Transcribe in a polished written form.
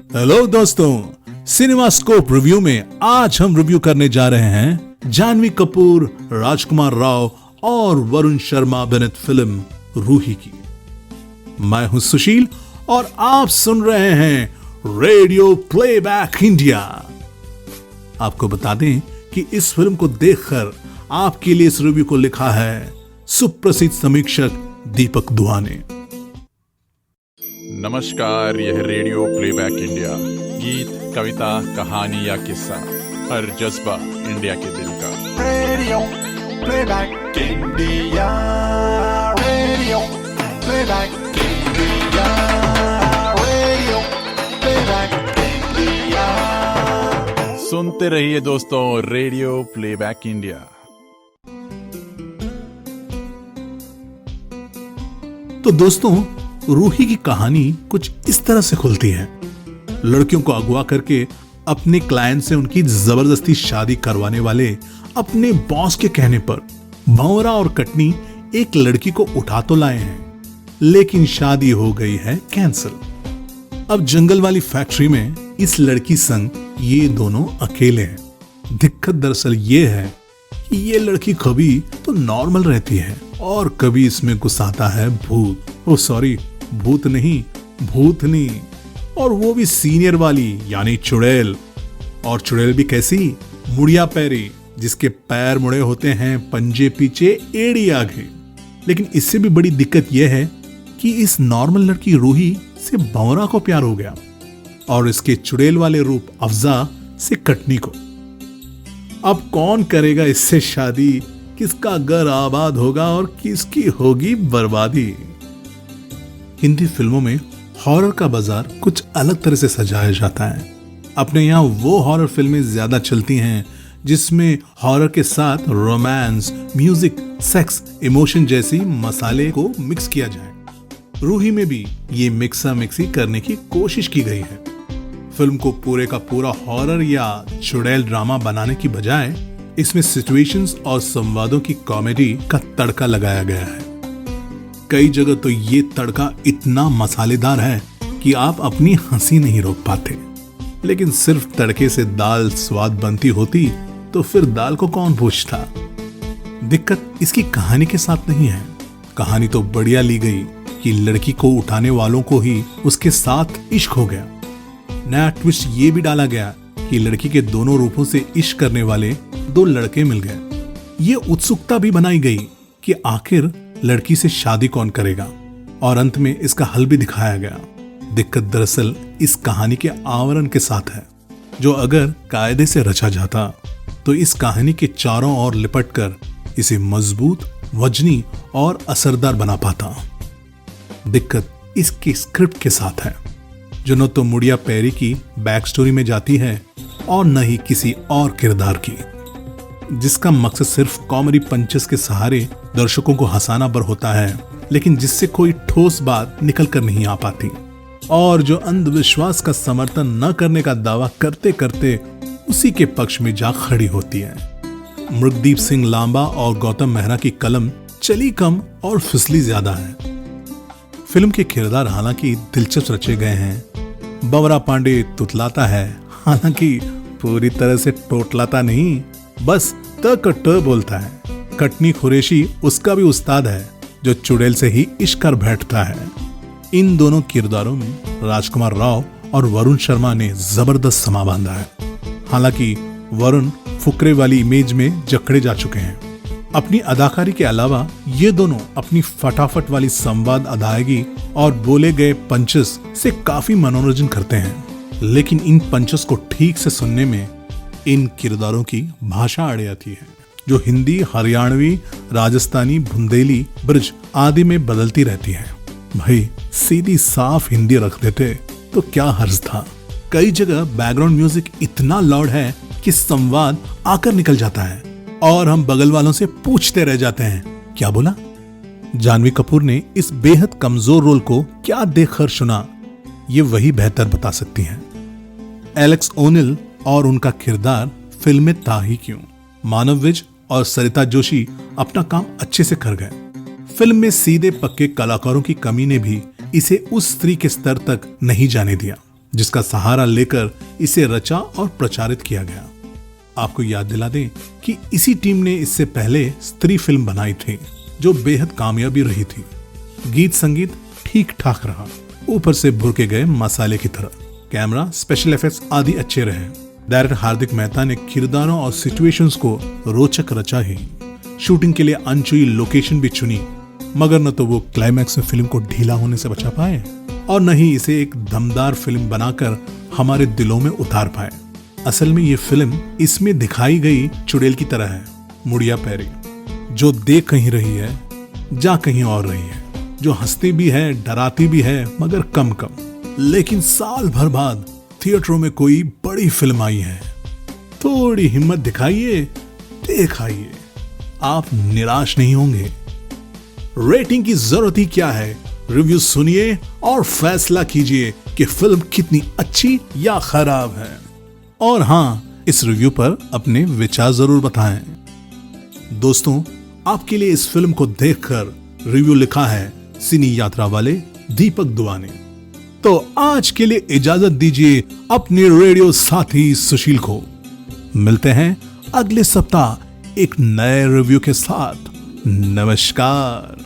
Hello दोस्तों, cinema scope review में आज हम रिव्यू करने जा रहे हैं जानवी कपूर, राजकुमार राव और वरुण शर्मा अभिनीत फिल्म रूही की। मैं हूं सुशील और आप सुन रहे हैं रेडियो प्लेबैक इंडिया। आपको बता दें कि इस फिल्म को देखकर आपके लिए इस रिव्यू को लिखा है सुप्रसिद्ध समीक्षक दीपक दुआ ने। नमस्कार, यह रेडियो प्लेबैक इंडिया। गीत, कविता, कहानी या किस्सा, हर जज्बा इंडिया के दिल का। Radio playback India, radio playback India, radio playback India. सुनते रहिए दोस्तों, रेडियो प्लेबैक इंडिया। तो दोस्तों, रूही की कहानी कुछ इस तरह से खुलती है। लड़कियों को अगवा करके अपने क्लाइंट से उनकी जबरदस्ती शादी करवाने वाले अपने बॉस के कहने पर भंवरा और कटनी एक लड़की को उठा तो लाए हैं, लेकिन शादी हो गई है कैंसिल। अब जंगल वाली फैक्ट्री में इस लड़की संग ये दोनों अकेले हैं। दिक्कत दरअसल ये है कि ये लड़की कभी तो नॉर्मल रहती है और कभी इसमें घुसाता है भूत। ओ सॉरी, भूत नहीं, भूतनी, और वो भी सीनियर वाली यानी चुड़ैल। और चुड़ैल भी कैसी? मुड़िया पैरी, जिसके पैर मुड़े होते हैं, पंजे पीछे, एड़ी आगे। लेकिन इससे भी बड़ी दिक्कत यह है कि इस नॉर्मल लड़की रूही से भंवरा को प्यार हो गया और इसके चुड़ैल वाले रूप अफजा से कटनी को। अब कौन करेगा इससे शादी? किसका घर आबाद होगा और किसकी होगी बर्बादी? हिंदी फिल्मों में हॉरर का बाजार कुछ अलग तरह से सजाया जाता है। अपने यहाँ वो हॉरर फिल्में ज्यादा चलती हैं जिसमें हॉरर के साथ रोमांस, म्यूजिक, सेक्स, इमोशन जैसी मसाले को मिक्स किया जाए। रूही में भी ये मिक्सा मिक्सी करने की कोशिश की गई है। फिल्म को पूरे का पूरा हॉरर या चुड़ैल ड्रामा बनाने की बजाय इसमें सिचुएशंस और संवादों की कॉमेडी का तड़का लगाया गया है। कई जगह तो ये तड़का इतना मसालेदार है कि आप अपनी हंसी नहीं रोक पाते। लेकिन सिर्फ तड़के से दाल स्वाद बनती होती तो फिर दाल को कौन पूछता? दिक्कत इसकी कहानी के साथ नहीं है। कहानी तो बढ़िया ली गई कि लड़की को उठाने वालों को ही उसके साथ इश्क हो गया। नया ट्विस्ट ये भी डाला गया कि लड़की के दोनों रूपों से इश्क करने वाले दो लड़के मिल गए। ये उत्सुकता भी बनाई गई कि आखिर लड़की से शादी कौन करेगा, और अंत में इसका हल भी दिखाया गया। दिक्कत दरअसल इस कहानी के आवरण के साथ है, जो अगर कायदे से रचा जाता तो इस कहानी के चारों ओर लिपट कर इसे मजबूत, वजनी और असरदार बना पाता। दिक्कत इसकी स्क्रिप्ट के साथ है, जो न तो मुड़िया पैरी की बैक स्टोरी में जाती है और न ही किसी और किरदार की, जिसका मकसद सिर्फ कॉमेडी पंचेस के सहारे दर्शकों को हंसाना बर होता है, लेकिन जिससे कोई ठोस बात निकल कर नहीं आ पाती, और जो अंधविश्वास का समर्थन न करने का दावा करते करते उसी के पक्ष में जा खड़ी होती है। मृगदीप सिंह लांबा और गौतम मेहरा की कलम चली कम और फिसली ज्यादा है। फिल्म के किरदार हालांकि दिलचस्प रचे गए हैं। बवरा पांडे तुतलाता है, हालांकि पूरी तरह से टोटलाता नहीं, बस त बोलता है। कटनी कुरैशी उसका भी उस्ताद है, जो चुड़ैल से ही इश्क कर बैठता है। इन दोनों किरदारों में राजकुमार राव और वरुण शर्मा ने जबरदस्त समा बांधा है। हालांकि वरुण फुकरे वाली इमेज में जकड़े जा चुके हैं। अपनी अदाकारी के अलावा ये दोनों अपनी फटाफट वाली संवाद अदायगी और बोले गए पंचेस से काफी मनोरंजन करते हैं। लेकिन इन पंचेस को ठीक से सुनने में इन किरदारों की भाषा अड़े आती है, जो हिंदी, हरियाणवी, राजस्थानी, बुंदेली, ब्रज आदि में बदलती रहती है। भाई सीधी साफ हिंदी रख देते तो क्या हर्ज था। कई जगह बैकग्राउंड म्यूजिक इतना लाउड है कि संवाद आकर निकल जाता है और हम बगल वालों से पूछते रह जाते हैं, क्या बोला? जानवी कपूर ने इस बेहद कमजोर रोल को क्या देखकर सुना, ये वही बेहतर बता सकती हैं। एलेक्स ओनिल और उनका किरदार फिल्म में था ही क्यों। मानव विज और सरिता जोशी अपना काम अच्छे से कर गए। फिल्म में सीधे पक्के कलाकारों की कमी ने भी इसे उस स्त्री के स्तर तक नहीं जाने दिया। जिसका सहारा लेकर इसे रचा और प्रचारित किया गया। आपको याद दिला दें कि इसी टीम ने इससे पहले स्त्री फिल्म बनाई थी जो बेहद कामयाबी रही थी। गीत संगीत ठीक ठाक रहा, ऊपर से भुरके गए मसाले की तरह। कैमरा, स्पेशल इफेक्ट्स आदि अच्छे रहे। डायरेक्टर हार्दिक मेहता ने किरदारों और सिचुएशंस को रोचक रचा ही। शूटिंग के लिए अनछुई लोकेशन भी चुनी, मगर न तो वो क्लाइमैक्स में फिल्म को ढीला होने से बचा पाए और न ही इसे एक दमदार फिल्म बनाकर हमारे दिलों में उतार पाए। असल में ये फिल्म इसमें दिखाई गई चुड़ैल की तरह है, मुड़िया पैरी, जो देख कहीं रही है जा कहीं और रही है, जो हंसती भी है डराती भी है मगर कम कम। लेकिन साल भर बाद थिएटरों में कोई बड़ी फिल्म आई है, थोड़ी हिम्मत दिखाइए, देख आइए, आप निराश नहीं होंगे। रेटिंग की जरूरत ही क्या है, रिव्यू सुनिए और फैसला कीजिए कि फिल्म कितनी अच्छी या खराब है। और हाँ, इस रिव्यू पर अपने विचार जरूर बताएं। दोस्तों, आपके लिए इस फिल्म को देखकर रिव्यू लिखा है सिनी यात्रा वाले दीपक दुआ ने। तो आज के लिए इजाजत दीजिए अपने रेडियो साथी सुशील को। मिलते हैं अगले सप्ताह एक नए रिव्यू के साथ। नमस्कार।